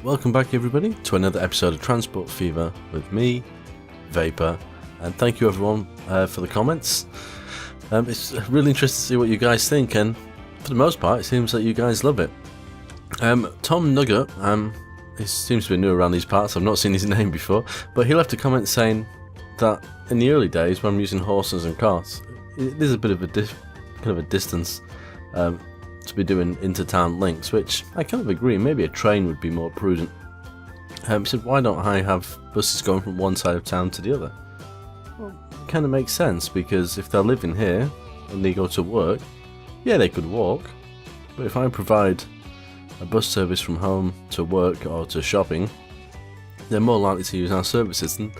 Welcome back everybody to another episode of Transport Fever with me, Vapor, and thank you everyone for the comments. It's really interesting to see what you guys think, and for the most part it seems that you guys love it. Tom Nugget, he seems to be new around these parts, I've not seen his name before, but he left a comment saying that in the early days when I'm using horses and carts, it is a bit of a kind of a distance to be doing inter-town links, which I kind of agree. Maybe a train would be more prudent. He said, why don't I have buses going from one side of town to the other? Well, it kind of makes sense, because if they're living here and they go to work, yeah, they could walk. But if I provide a bus service from home to work or to shopping, they're more likely to use our services. And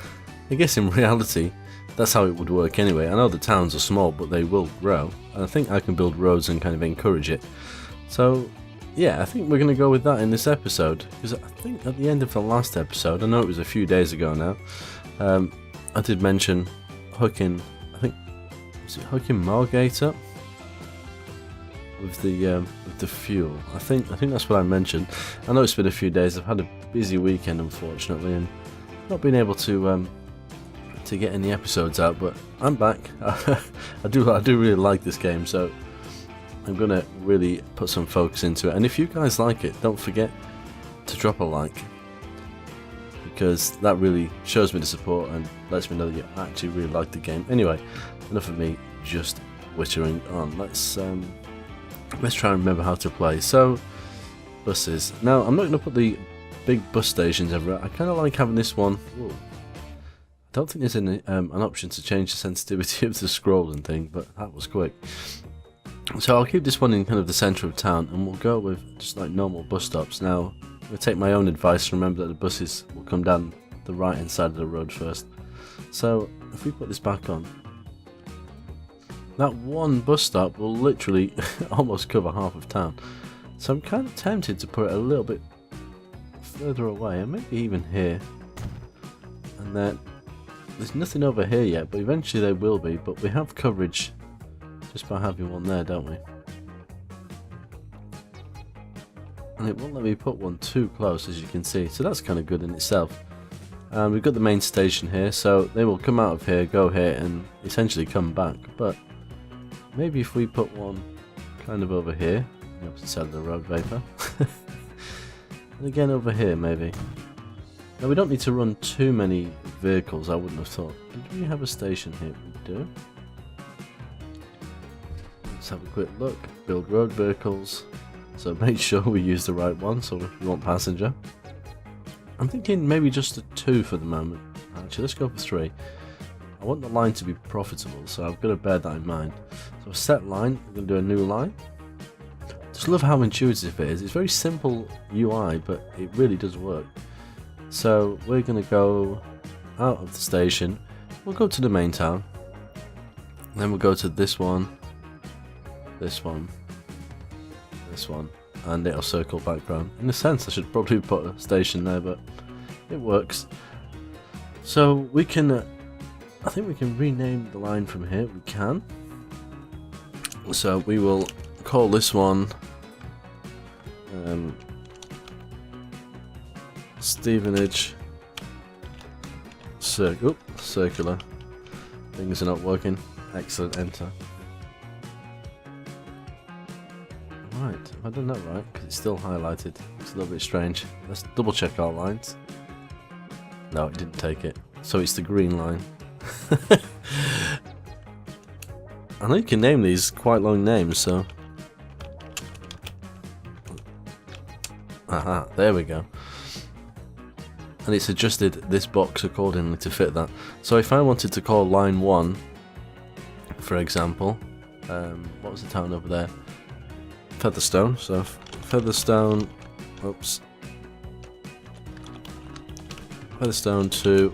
I guess in reality, that's how it would work anyway. I know the towns are small, but they will grow, and I think I can build roads and kind of encourage it. So yeah, I think we're going to go with that in this episode, because I think at the end of the last episode, I know it was a few days ago now, I did mention hooking, I think, was it hooking Margate up with the fuel? I think that's what I mentioned. I know it's been a few days. I've had a busy weekend unfortunately, and not been able to get any episodes out, but I'm back. I do really like this game, so I'm gonna really put some focus into it. And if you guys like it, don't forget to drop a like, because that really shows me the support and lets me know that you actually really like the game. Anyway, enough of me just wittering on. Let's try and remember how to play. So, buses. Now, I'm not going to put the big bus stations everywhere. I kind of like having this one. Whoa. I don't think there's an option to change the sensitivity of the scrolling thing, but that was quick. So I'll keep this one in kind of the centre of town, and we'll go with just like normal bus stops. Now, I'm going to take my own advice, remember that the buses will come down the right hand side of the road first. So if we put this back on, that one bus stop will literally almost cover half of town. So I'm kind of tempted to put it a little bit further away, and maybe even here. And then there's nothing over here yet, but eventually there will be. But we have coverage just by having one there, don't we? And it won't let me put one too close, as you can see, so that's kind of good in itself. We've got the main station here, so they will come out of here, go here, and essentially come back. But maybe if we put one kind of over here, the opposite side of the road, Vapor, and again over here maybe. Now we don't need to run too many vehicles, I wouldn't have thought. Do we have a station here? We do. Let's have a quick look. Build road vehicles. So make sure we use the right one, so we want passenger. I'm thinking maybe just a 2 for the moment. Actually, let's go for 3. I want the line to be profitable, so I've got to bear that in mind. So a set line, we're going to do a new line. Just love how intuitive it is. It's very simple UI, but it really does work. So we're going to go out of the station, we'll go to the main town, then we'll go to this one, this one, this one, and it'll circle back round. In a sense I should probably put a station there, but it works. So we can, I think we can rename the line from here, we can. So we will call this one Stevenage circular. Things are not working. Excellent, enter. Right, have I done that right? Because it's still highlighted. It's a little bit strange. Let's double check our lines. No, it didn't take it. So it's the green line. I know you can name these quite long names, so. Aha, there we go. And it's adjusted this box accordingly to fit that. So if I wanted to call line 1, for example, what was the town over there? Featherstone. So Featherstone, oops, Featherstone to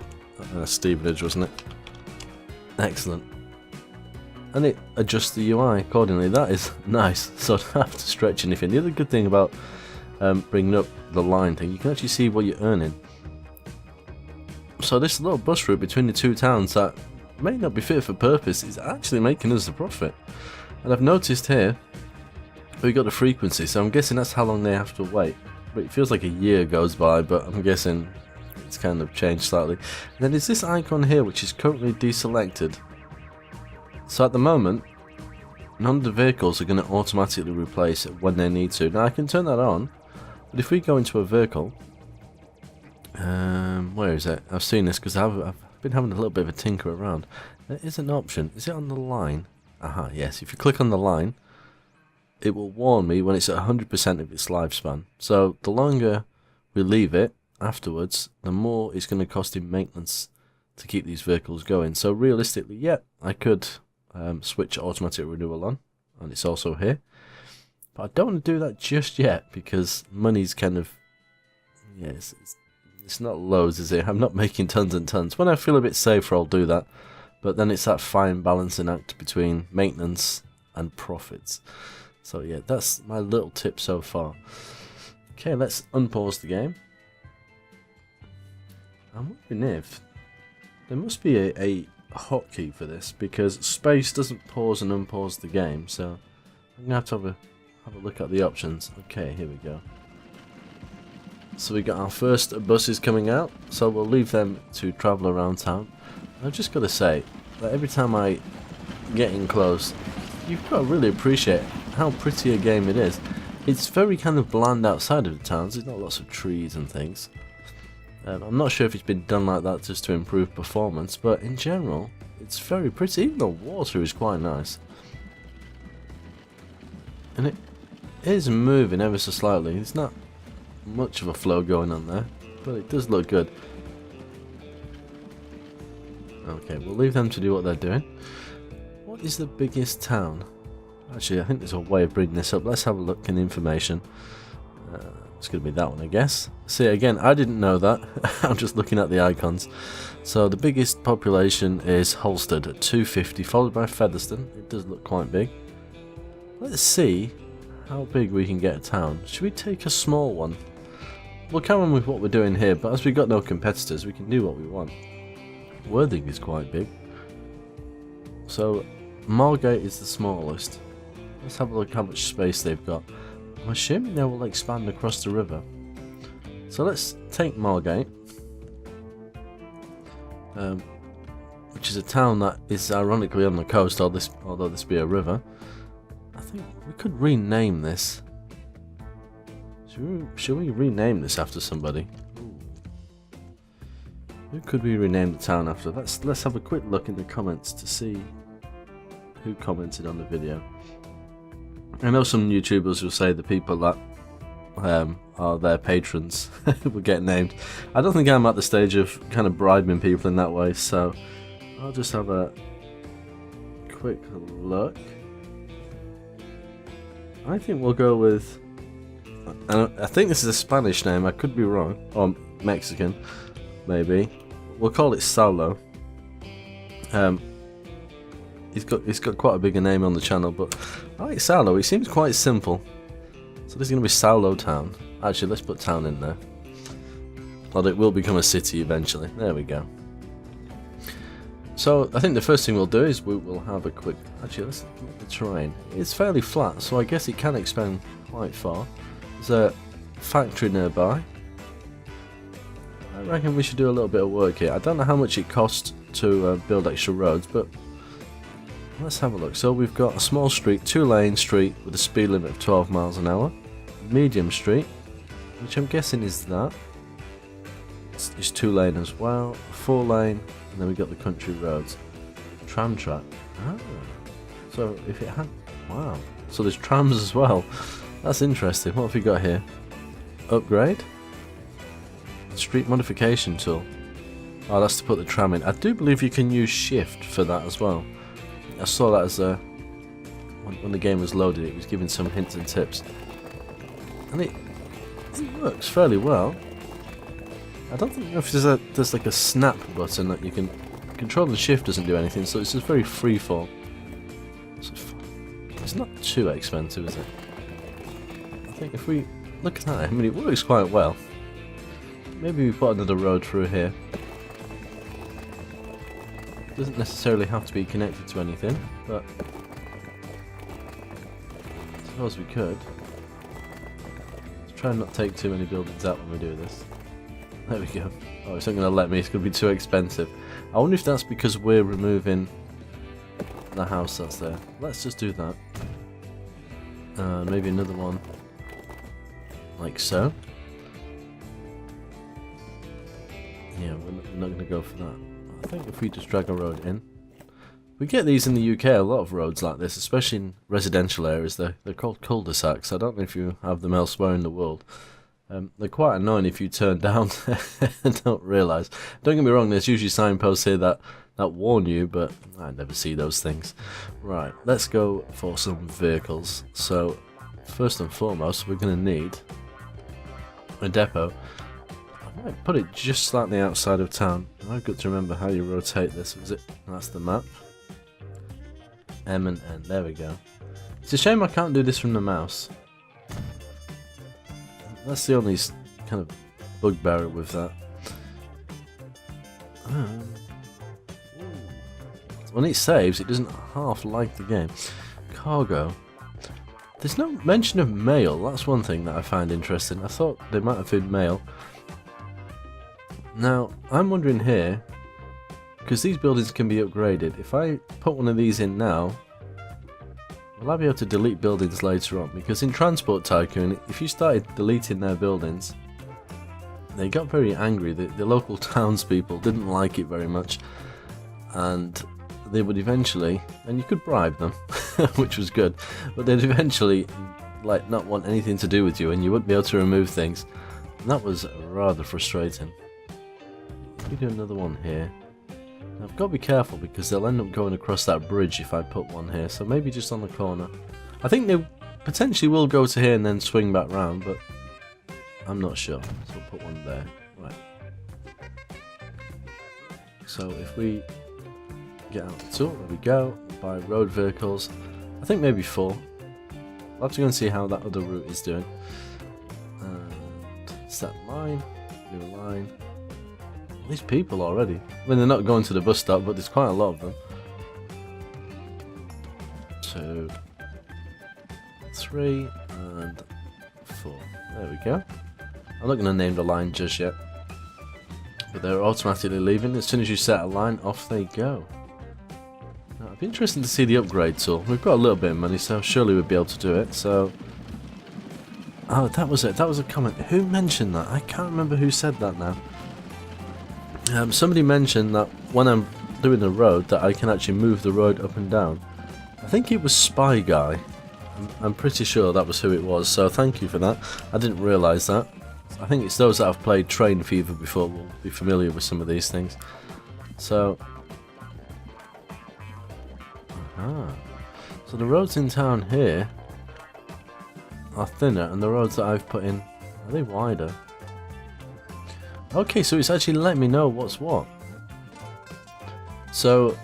Stevenage, wasn't it? Excellent. And it adjusts the UI accordingly. That is nice. So I don't have to stretch anything. The other good thing about bringing up the line thing, you can actually see what you're earning. So this little bus route between the two towns that may not be fit for purpose is actually making us a profit. And I've noticed here we got the frequency, so I'm guessing that's how long they have to wait. but it feels like a year goes by, but I'm guessing it's kind of changed slightly. And then there's this icon here which is currently deselected. So at the moment, none of the vehicles are going to automatically replace it when they need to. Now I can turn that on, but if we go into a vehicle, where is it? I've seen this because I've been having a little bit of a tinker around. There is an option. Is it on the line? Aha, yes. If you click on the line, it will warn me when it's at 100% of its lifespan. So the longer we leave it afterwards, the more it's going to cost in maintenance to keep these vehicles going. So realistically, yeah, I could switch automatic renewal on, and it's also here. But I don't want to do that just yet because money's kind of, yeah, it's not loads, is it? I'm not making tons and tons. When I feel a bit safer, I'll do that. But then it's that fine balancing act between maintenance and profits. So yeah, that's my little tip so far. Okay, let's unpause the game. I'm wondering if there must be a hotkey for this, because space doesn't pause and unpause the game. So I'm gonna have to have a look at the options. Okay, here we go. So we got our first buses coming out, so we'll leave them to travel around town. I've just got to say that every time I get in close, you've got to really appreciate how pretty a game it is. It's very kind of bland outside of the towns. There's not lots of trees and things. I'm not sure if it's been done like that just to improve performance, but in general, it's very pretty. Even the water is quite nice. And it is moving ever so slightly. It's not much of a flow going on there, but it does look good. Okay, we'll leave them to do what they're doing. What is the biggest town? Actually, I think there's a way of bringing this up. Let's have a look in information. It's going to be that one, I guess. See, again, I didn't know that. I'm just looking at the icons. So the biggest population is Holstead at 250, followed by Featherstone. It does look quite big. Let's see how big we can get a town. Should we take a small one? We'll carry on with what we're doing here, but as we've got no competitors, we can do what we want. Worthing is quite big. So Margate is the smallest. Let's have a look how much space they've got. I'm assuming they will expand across the river. So let's take Margate, which is a town that is ironically on the coast, although this be a river. I think we could rename this. Should we rename this after somebody? Ooh. Who could we rename the town after? Let's have a quick look in the comments to see who commented on the video. I know some YouTubers will say the people that are their patrons will get named. I don't think I'm at the stage of kind of bribing people in that way, so I'll just have a quick look. I think we'll go with, I think this is a Spanish name, I could be wrong, or Mexican, maybe. We'll call it Saulo. He's got quite a bigger name on the channel, but I like Saulo. He seems quite simple. So this is going to be Saulo Town. Actually, let's put town in there. Well, it will become a city eventually. There we go. So I think the first thing we'll do is we will have a quick. Actually, let's look at the terrain. It's fairly flat, so I guess it can expand quite far. There's a factory nearby. I reckon we should do a little bit of work here. I don't know how much it costs to build extra roads, but let's have a look. So we've got a small street, 2-lane street with a speed limit of 12 miles an hour. Medium street, which I'm guessing is that. It's 2-lane as well. 4-lane, and then we've got the country roads. Tram track. Ah. So if it had, wow. So there's trams as well. That's interesting. What have we got here? Upgrade. Street modification tool. Oh, that's to put the tram in. I do believe you can use shift for that as well. I saw that as when the game was loaded, it was giving some hints and tips, and it works fairly well. I don't think if there's like a snap button that you can control, and shift doesn't do anything, so it's just very freeform. So it's not too expensive, is it? I think if we look at that, I mean, it works quite well. Maybe we put another road through here. Doesn't necessarily have to be connected to anything, but I suppose we could. Let's try and not take too many buildings out when we do this. There we go. Oh, it's not going to let me. It's going to be too expensive. I wonder if that's because we're removing the house that's there. Let's just do that. Maybe another one like so. Yeah, we're not going to go for that. I think if we just drag a road in. We get these in the UK, a lot of roads like this, especially in residential areas. They're called cul-de-sacs. I don't know if you have them elsewhere in the world. They're quite annoying if you turn down and don't realise. Don't get me wrong, there's usually signposts here that warn you, but I never see those things. Right, let's go for some vehicles. So, first and foremost, we're going to need a depot. I might put it just slightly outside of town. I've got to remember how you rotate this. Was it? That's the map. M and N, there we go. It's a shame I can't do this from the mouse. That's the only kind of bugbear with that. When it saves, it doesn't half like the game. Cargo. There's no mention of mail. That's one thing that I find interesting. I thought there might have been mail. Now, I'm wondering here, because these buildings can be upgraded, if I put one of these in now, will I be able to delete buildings later on? Because in Transport Tycoon, if you started deleting their buildings, they got very angry. The local townspeople didn't like it very much, and they would eventually, and you could bribe them, which was good, but they'd eventually like not want anything to do with you, and you wouldn't be able to remove things. And that was rather frustrating. Let me do another one here. I've got to be careful because they'll end up going across that bridge if I put one here, so maybe just on the corner. I think they potentially will go to here and then swing back round, but I'm not sure, so we'll put one there. Right. So if we get out the tool, there we go, buy road vehicles, I think maybe 4. I'll have to go and see how that other route is doing. And set line, new line. These people already. I mean, they're not going to the bus stop, but there's quite a lot of them. 2, 3, and 4. There we go. I'm not going to name the line just yet. But they're automatically leaving. As soon as you set a line, off they go. Now, it'd be interesting to see the upgrade tool. We've got a little bit of money, so surely we'll be able to do it. So, oh, that was it. That was a comment. Who mentioned that? I can't remember who said that now. Somebody mentioned that when I'm doing the road that I can actually move the road up and down. I think it was Spy Guy. I'm pretty sure that was who it was, so thank you for that. I didn't realise that. I think it's those that have played Train Fever before will be familiar with some of these things. So, so the roads in town here are thinner, and the roads that I've put in, are they wider? Okay, so it's actually letting me know what's what. So,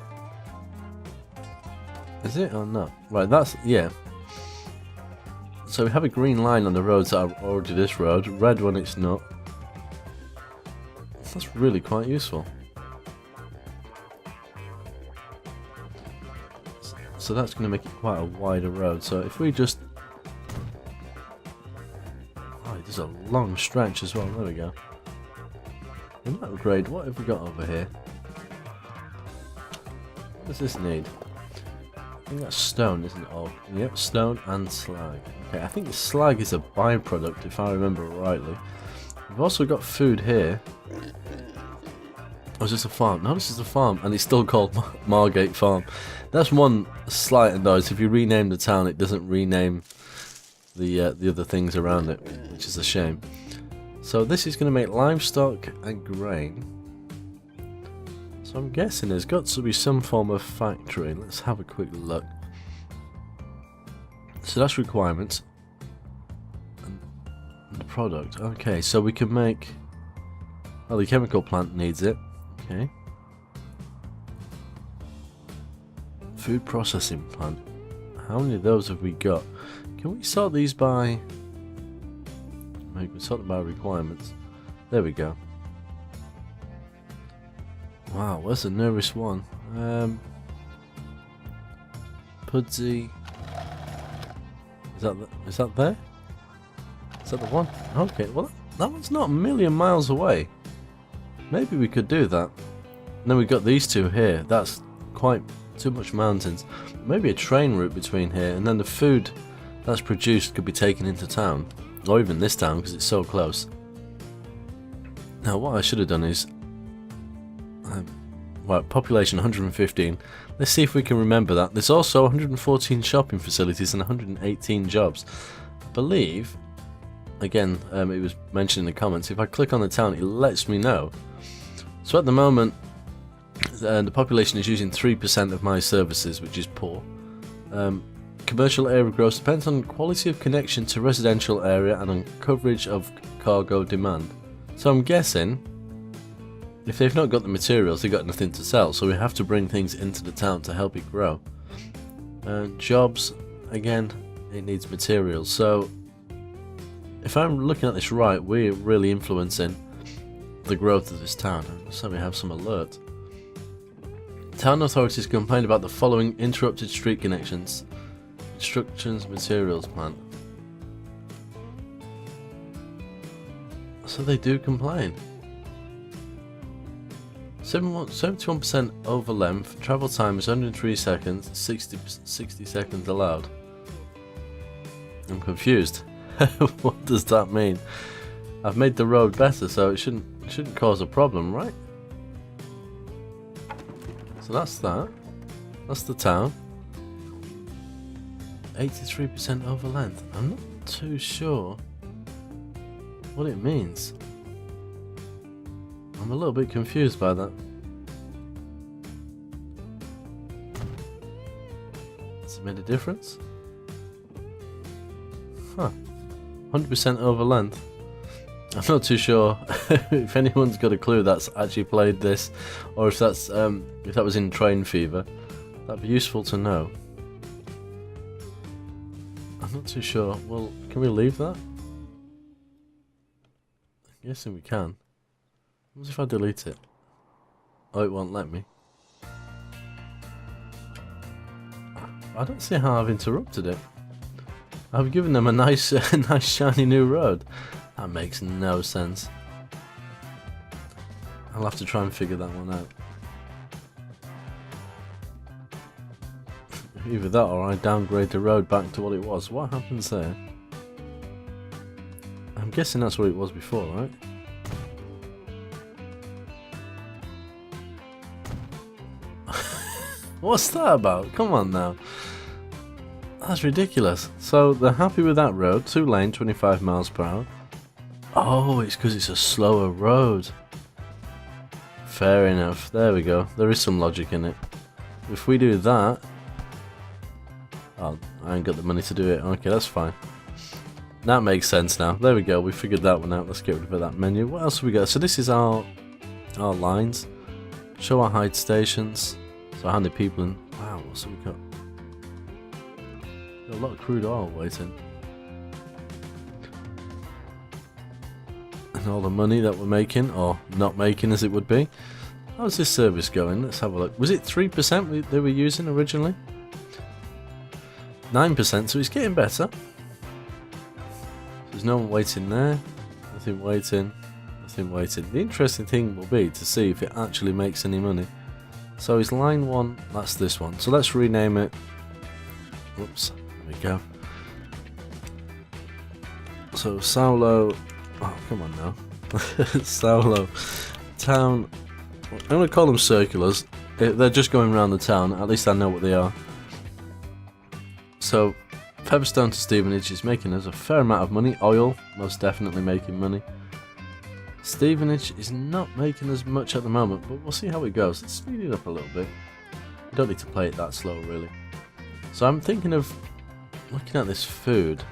is it or not? Right, that's, yeah. So we have a green line on the roads that are already this road, red when it's not. That's really quite useful. So that's going to make it quite a wider road. So if we just... Oh, there's a long stretch as well, there we go. We might upgrade. What have we got over here? What does this need? I think that's stone, isn't it? Oh, yep, stone and slag. Okay, I think the slag is a byproduct, if I remember rightly. We've also got food here. Oh, is this a farm? No, this is a farm, and it's still called Margate Farm. That's one slight annoyance. If you rename the town, it doesn't rename the other things around it, which is a shame. So this is going to make livestock and grain. So I'm guessing there's got to be some form of factory. Let's have a quick look. So that's requirements. And the product. Okay, so we can make... Well, the chemical plant needs it. Okay. Food processing plant. How many of those have we got? Can we sort these by... We can sort them by requirements. There we go. Wow, where's the nearest one? Pudsey. Is that there? Is that the one? Okay, well, that one's not a million miles away. Maybe we could do that. And then we've got these two here. That's quite too much mountains. Maybe a train route between here, and then the food that's produced could be taken into town. Or even this town, because it's so close. Now, what I should have done is... well, population 115. Let's see if we can remember that. There's also 114 shopping facilities and 118 jobs. I believe, again, it was mentioned in the comments, if I click on the town, it lets me know. So at the moment, the population is using 3% of my services, which is poor. Commercial area growth depends on quality of connection to residential area and on coverage of cargo demand. So I'm guessing, if they've not got the materials, they've got nothing to sell, so we have to bring things into the town to help it grow. Jobs, again, it needs materials. So if I'm looking at this right, we're really influencing the growth of this town. So we have some alert. Town authorities complained about the following interrupted street connections. Instructions, materials plant. So they do complain. 71% over length, travel time is 103 seconds, 60 seconds allowed. I'm confused. What does that mean? I've made the road better, so it shouldn't cause a problem, right? So that's that. That's the town. 83% over length. I'm not too sure what it means. I'm a little bit confused by that. Has it made a difference? Huh. 100% over length. I'm not too sure if anyone's got a clue that's actually played this, or if that's if that was in Train Fever. That'd be useful to know. I'm not too sure. Well, can we leave that? I'm guessing we can. What if I delete it? Oh, it won't let me. I don't see how I've interrupted it. I've given them a nice, nice shiny new road. That makes no sense. I'll have to try and figure that one out. Either that or I downgrade the road back to what it was. What happens there? I'm guessing that's what it was before, right? What's that about? Come on now. That's ridiculous. So they're happy with that road. 2 lane, 25 miles per hour. Oh, it's because it's a slower road. Fair enough. There we go. There is some logic in it. If we do that... Oh, I ain't got the money to do it. Okay, that's fine. That makes sense now. There we go. We figured that one out. Let's get rid of that menu. What else have we got? So this is our lines. Show our hide stations. So how many people in... Wow, what's we got? Got a lot of crude oil waiting. And all the money that we're making, or not making as it would be. How's this service going? Let's have a look. Was it 3% they were using originally? 9%, so it's getting better. There's no one waiting there. Nothing waiting. Nothing waiting. The interesting thing will be to see if it actually makes any money. So is line 1, that's this one. So let's rename it. Oops, there we go. So Saulo, oh come on now. Saulo town. I'm going to call them circulars. They're just going around the town, at least I know what they are. So Pepperstone to Stevenage is making us a fair amount of money. Oil, most definitely making money. Stevenage is not making as much at the moment, but we'll see how it goes. Let's speed it up a little bit. We don't need to play it that slow, really. So I'm thinking of looking at this food.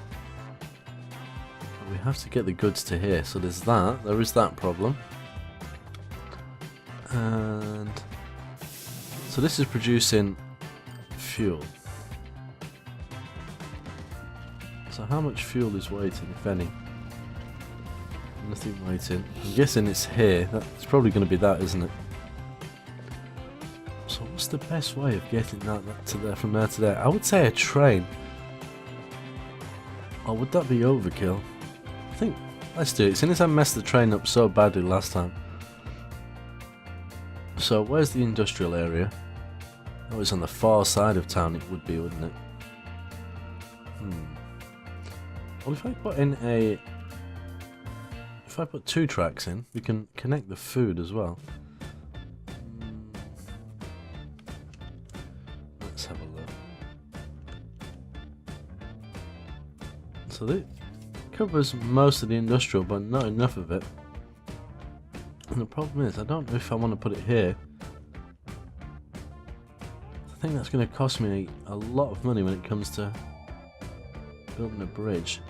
We have to get the goods to here, so there's that. There is that problem. And so this is producing fuel. So how much fuel is waiting, if any? Nothing waiting. I'm guessing it's here. It's probably going to be that, isn't it? So what's the best way of getting that to there, from there to there? I would say a train. Or would that be overkill? I think let's do it. Since I messed the train up so badly last time. So where's the industrial area? Oh, it's on the far side of town. It would be, wouldn't it? Well, if I put in a... If I put 2 tracks in, we can connect the food as well. Let's have a look. So this covers most of the industrial, but not enough of it. And the problem is, I don't know if I want to put it here. I think that's going to cost me a lot of money when it comes to building a bridge.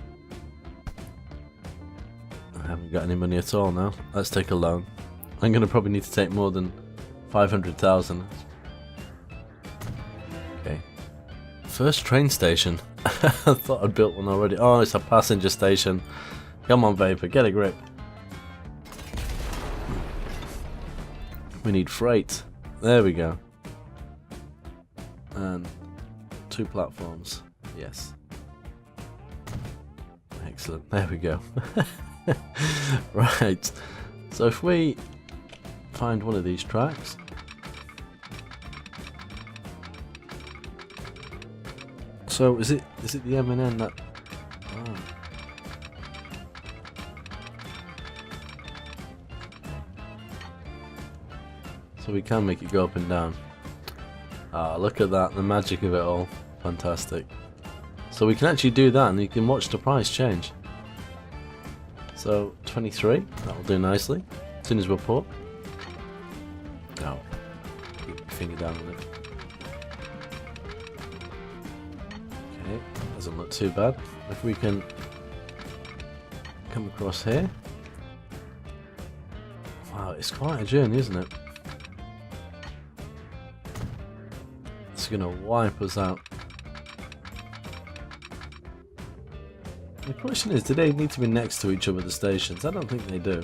I haven't got any money at all now. Let's take a loan. I'm going to probably need to take more than 500,000. Okay. First train station. I thought I'd built one already. Oh, it's a passenger station. Come on, Vapor, get a grip. We need freight. There we go. And 2 platforms. Yes. Excellent. There we go. Right. So if we find one of these tracks. So is it the M&N that... Oh. So we can make it go up and down. Ah, look at that, the magic of it all. Fantastic. So we can actually do that and you can watch the price change. So 23, that'll do nicely. As soon as we're put. No. Keep your finger down on it. Okay, doesn't look too bad. If we can come across here. Wow, it's quite a journey, isn't it? It's gonna wipe us out. The question is, do they need to be next to each other, the stations? I don't think they do.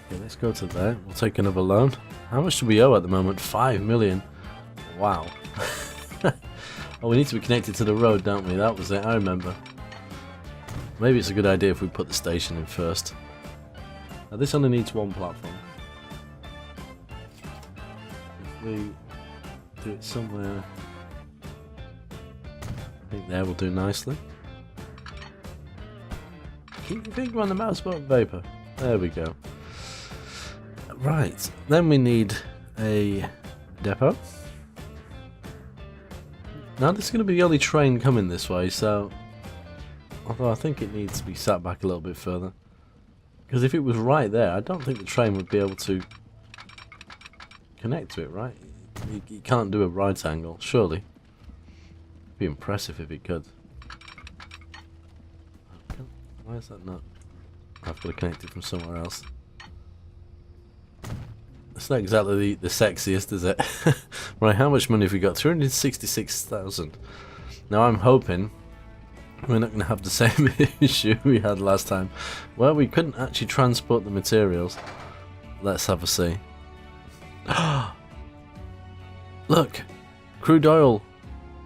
Okay, let's go to there. We'll take another loan. How much do we owe at the moment? 5 million. Wow. Oh, we need to be connected to the road, don't we? That was it, I remember. Maybe it's a good idea if we put the station in first. Now, this only needs 1 platform. If we do it somewhere... I think there will do nicely. Keep your finger on the mouse button, Vapor. There we go. Right, then we need a depot. Now this is going to be the only train coming this way, so... Although I think it needs to be sat back a little bit further. Because if it was right there, I don't think the train would be able to connect to it, right? You can't do a right angle, surely. Be impressive if it could. Why is that not? I've got to connect it from somewhere else. It's not exactly the sexiest, is it? Right, how much money have we got? 366,000. Now I'm hoping we're not going to have the same issue we had last time, where we couldn't actually transport the materials. Let's have a see. Look! Crude oil!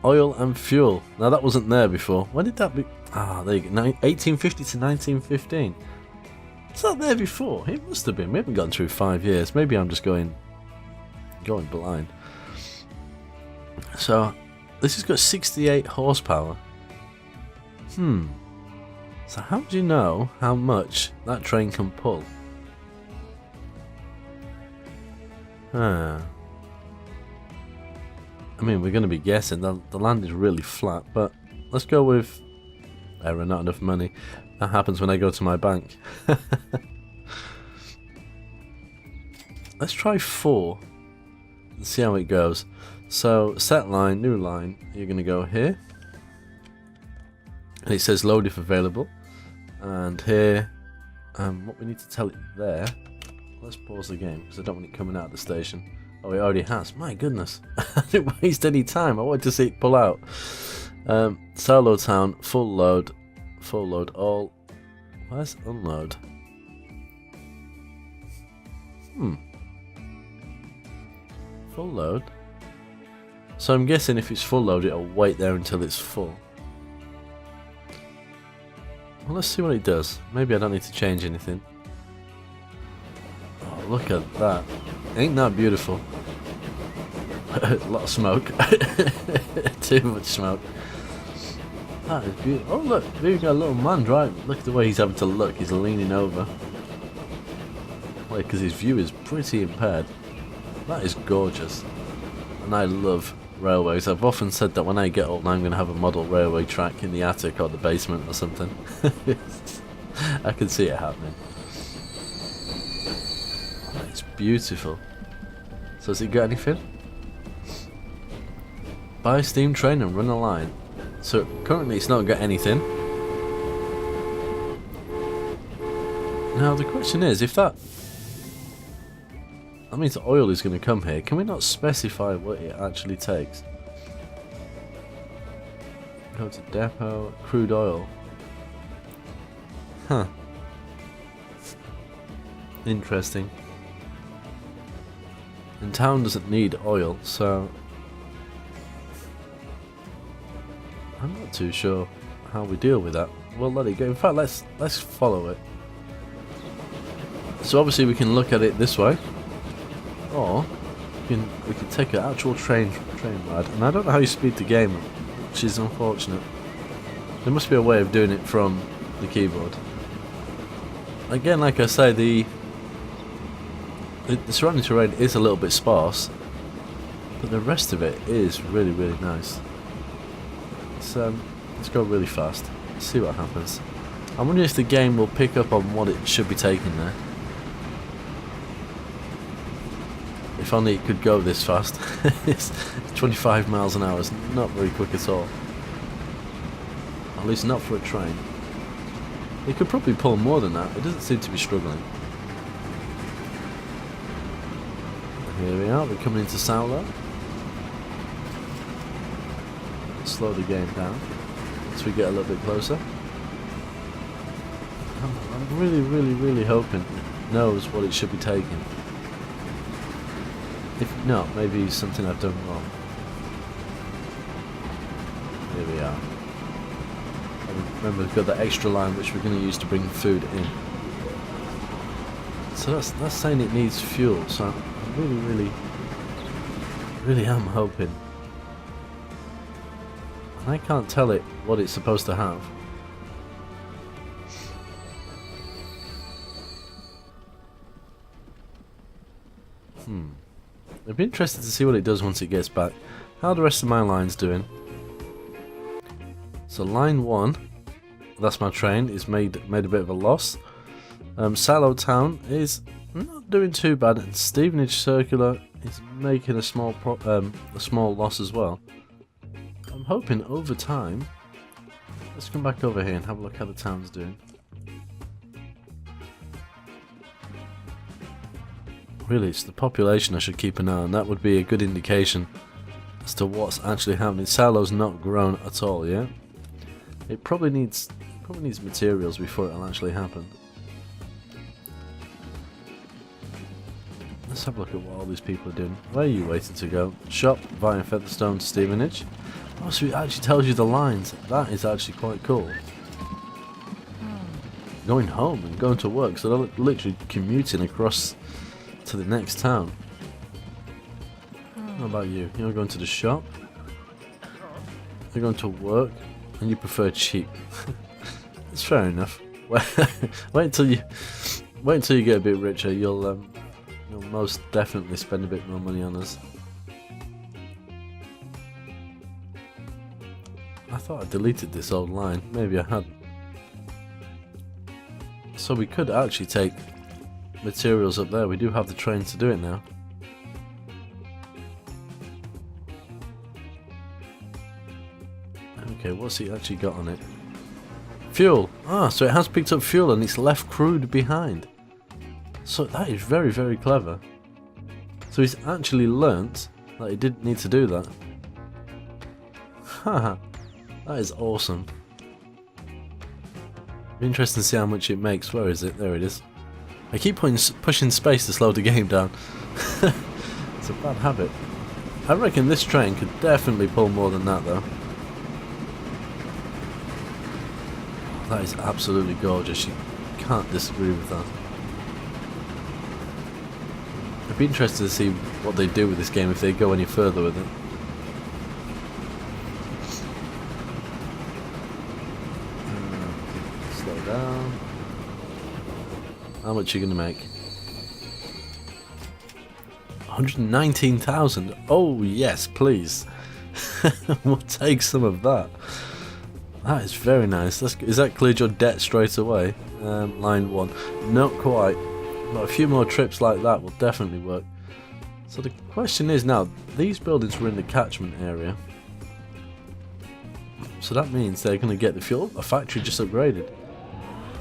Oil and fuel. Now that wasn't there before. When did that be? Ah, there you go. 1850 to 1915. Was that there before? It must have been. We haven't gone through 5 years. Maybe I'm just going blind. So this has got 68 horsepower. So how do you know how much that train can pull? I mean, we're going to be guessing. The land is really flat, but let's go with error, not enough money. That happens when I go to my bank. Let's try 4 and see how it goes. So, set line, new line. You're going to go here. And it says load if available. And here, what we need to tell it there. Let's pause the game because I don't want it coming out of the station. Oh, it already has. My goodness. I didn't waste any time. I wanted to see it pull out. Solo town, full load all. Where's unload? Full load. So I'm guessing if it's full load, it'll wait there until it's full. Well, let's see what it does. Maybe I don't need to change anything. Oh, look at that. Ain't that beautiful? A lot of smoke. Too much smoke. That is beautiful. Oh look, we've got a little man driving. Look at the way he's having to look. He's leaning over. Like, because his view is pretty impaired. That is gorgeous. And I love railways. I've often said that when I get old I'm going to have a model railway track in the attic or the basement or something. I can see it happening. It's beautiful. So has it got anything? Buy a steam train and run a line. So currently it's not got anything. Now the question is, if that means oil is going to come here, can we not specify what it actually takes? Go to depot, crude oil. Huh. Interesting. And town doesn't need oil, so I'm not too sure how we deal with that. We'll let it go. In fact, let's follow it. So obviously we can look at it this way, or we can take an actual train ride. And I don't know how you speed the game up, which is unfortunate. There must be a way of doing it from the keyboard. Again, like I say, the surrounding terrain is a little bit sparse, but the rest of it is really, really nice. Let's go really fast. Let's see what happens. I'm wondering if the game will pick up on what it should be taking there. If only it could go this fast. It's 25 miles an hour. It's not very quick at all. At least not for a train. It could probably pull more than that. It doesn't seem to be struggling. Here we are. We're coming into Saulo. Slow the game down once we get a little bit closer. I'm really, really, really hoping it knows what it should be taking. If not, maybe something I've done wrong. Here we are. And remember, we've got that extra line which we're going to use to bring food in. So that's saying it needs fuel. So I'm really am hoping. And I can't tell it what it's supposed to have. I'd be interested to see what it does once it gets back. How are the rest of my lines doing? So line 1, that's my train, is made a bit of a loss. Sallow Town is not doing too bad, and Stevenage Circular is making a small loss as well. I'm hoping over time. Let's come back over here and have a look how the town's doing. Really, it's the population I should keep an eye on. That would be a good indication as to what's actually happening. Sallow's not grown at all yet. It probably needs materials before it'll actually happen. Let's have a look at what all these people are doing. Where are you waiting to go? Shop via Featherstone to Stevenage. Oh, so it actually tells you the lines. That is actually quite cool. Going home and going to work, so they're literally commuting across to the next town. How about you? You're going to the shop, you're going to work, and you prefer cheap. It's fair enough. Wait until you get a bit richer. You'll most definitely spend a bit more money on us. I thought I deleted this old line. Maybe I hadn't. So we could actually take materials up there. We do have the train to do it now. Okay, what's it actually got on it? Fuel! Ah, so it has picked up fuel and it's left crude behind. So that is very, very clever. So he's actually learnt that he didn't need to do that. Haha, that is awesome. Be interesting to see how much it makes. Where is it? There it is. I keep pushing space to slow the game down. It's a bad habit. I reckon this train could definitely pull more than that though. That is absolutely gorgeous. You can't disagree with that. I'd be interested to see what they do with this game if they go any further with it. Slow down. How much are you going to make? 119,000. Oh yes, please. We'll take some of that. That is very nice. Is that cleared your debt straight away? Line 1. Not quite. But a few more trips like that will definitely work. So the question is now, these buildings were in the catchment area. So that means they're going to get the fuel. A factory just upgraded.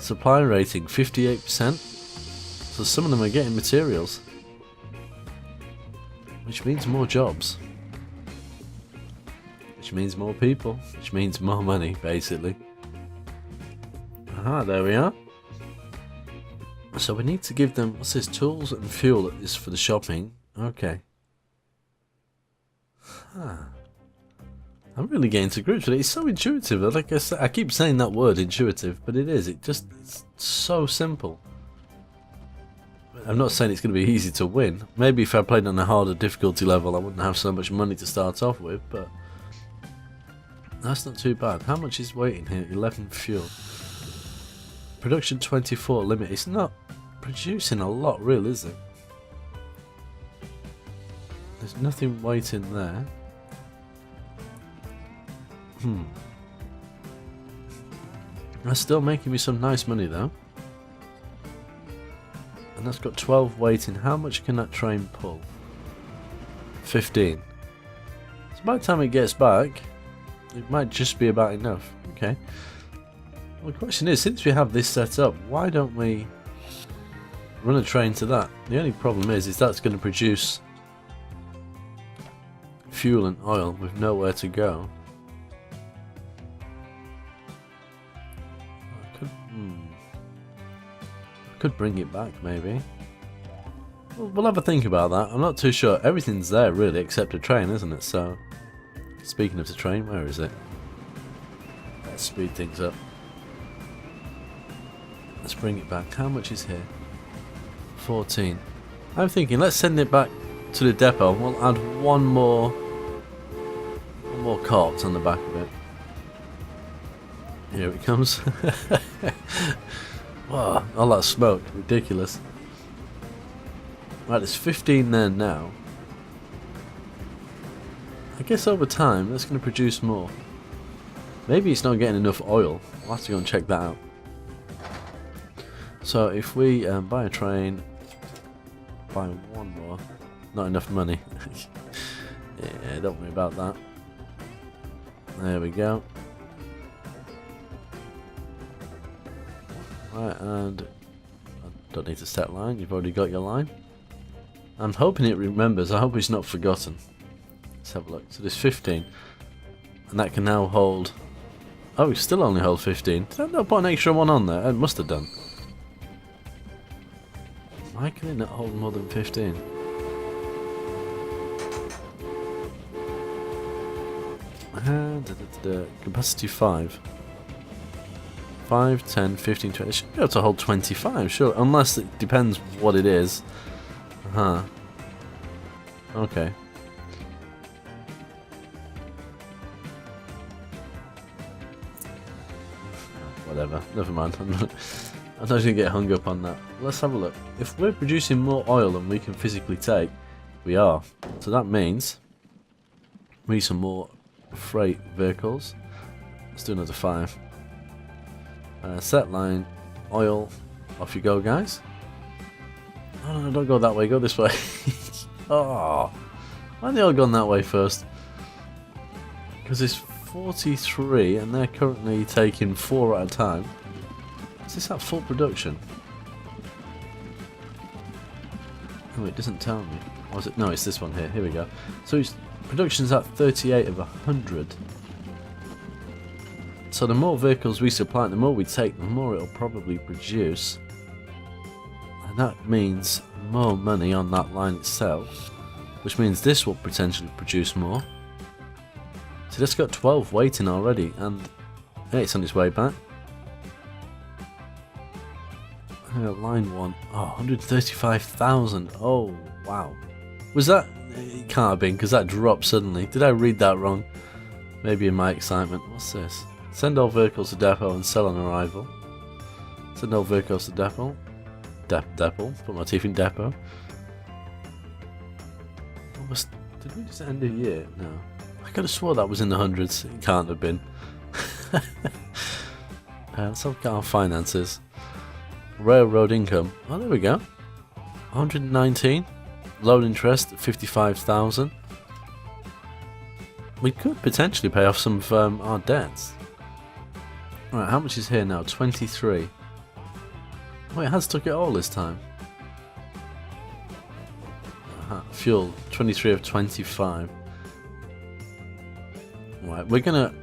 Supply rating 58%. So some of them are getting materials. Which means more jobs. Which means more people. Which means more money, basically. Aha, there we are. So we need to give them, what's this, tools and fuel is for the shopping. Okay. Huh. I'm really getting to grips with it. It's so intuitive. Like I said, I keep saying that word, intuitive, but it is. It's so simple. I'm not saying it's going to be easy to win. Maybe if I played on a harder difficulty level, I wouldn't have so much money to start off with, but that's not too bad. How much is waiting here? 11 fuel. Production 24 limit. It's not producing a lot, really, is it? There's nothing waiting there. That's still making me some nice money, though. And that's got 12 waiting. How much can that train pull? 15. So by the time it gets back, it might just be about enough. Okay. Well, the question is, since we have this set up, why don't we run a train to that? The only problem is that's going to produce fuel and oil with nowhere to go. I could bring it back, maybe. We'll have a think about that. I'm not too sure. Everything's there, really, except a train, isn't it? So, speaking of the train, where is it? Let's speed things up. Let's bring it back. How much is here? 14. I'm thinking, let's send it back to the depot. We'll add one more cart on the back of it. Here it comes. Wow, all that smoke, ridiculous. Right, there's 15 there now. I guess over time that's going to produce more. Maybe it's not getting enough oil. I'll have to go and check that out. So if we buy a train, buy one more, not enough money. Yeah, don't worry about that. There we go. Right, and I don't need to set line, you've already got your line. I'm hoping it remembers, I hope it's not forgotten. Let's have a look. So there's 15. And that can now hold... Oh, we still only hold 15. Did I not put an extra one on there? It must have done. Why can it not hold more than 15? Capacity 5. 5, 10, 15, 20. It should be able to hold 25, sure. Unless it depends what it is. Okay. Whatever. Never mind. I'm not going to get hung up on that. Let's have a look. If we're producing more oil than we can physically take, we are. So that means we need some more freight vehicles. Let's do another 5. Set line, oil, off you go, guys. Oh no, don't go that way, go this way. Oh, why have they all gone that way first? Because it's 43 and they're currently taking 4 at a time. Is this at full production? Oh, it doesn't tell me. Or is it? No, it's this one here. Here we go. So production's at 38 of 100. So the more vehicles we supply, the more we take, the more it'll probably produce. And that means more money on that line itself. Which means this will potentially produce more. So this got 12 waiting already, and it's on its way back. Line 1. Oh, 135,000. Oh, wow. Was that... It can't have been, because that dropped suddenly. Did I read that wrong? Maybe in my excitement. What's this? Send all vehicles to depot and sell on arrival. Send all vehicles to depot. Depot. Put my teeth in depot. Did we just end a year? No. I could have swore that was in the hundreds. It can't have been. Let's look at our finances. Railroad income. Oh, there we go. 119. Loan interest, 55,000. We could potentially pay off some of our debts. Alright, how much is here now? 23. Oh, it has took it all this time. Fuel, 23 of 25. Right, we're gonna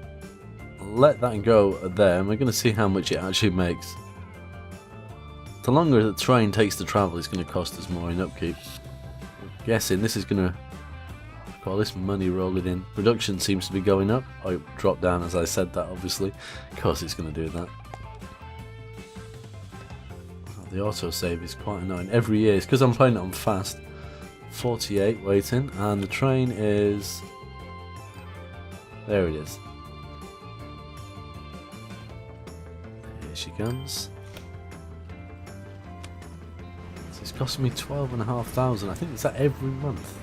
let that go there, and we're gonna see how much it actually makes. The longer the train takes to travel, it's gonna cost us more in upkeep. I'm guessing this is gonna got all this money rolling in. Production seems to be going up. Oh, it dropped down as I said that, obviously. Of course it's gonna do that. Oh, the autosave is quite annoying. Every year, it's because I'm playing it on fast. 48 waiting, and the train is... There it is. Here she comes. So it's costing me 12,500. I think it's that every month.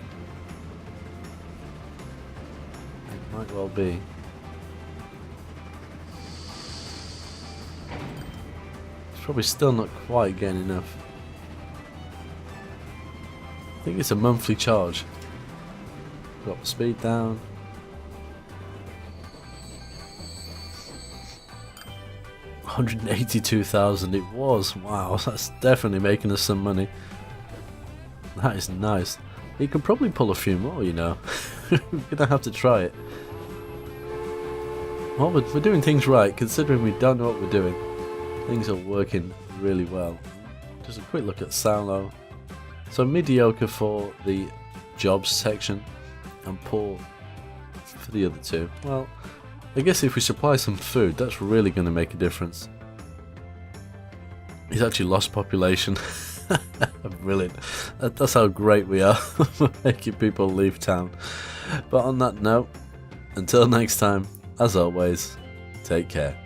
It might well be. It's probably still not quite getting enough. I think it's a monthly charge. Drop the speed down. $182,000 it was. Wow, that's definitely making us some money. That is nice. You could probably pull a few more, you know. We're gonna have to try it. Well, we're doing things right, considering we don't know what we're doing. Things are working really well. Just a quick look at Salo. So mediocre for the jobs section, and poor for the other two. Well, I guess if we supply some food, that's really going to make a difference. He's actually lost population. Brilliant. That's how great we are. Making people leave town. But on that note, until next time, as always, take care.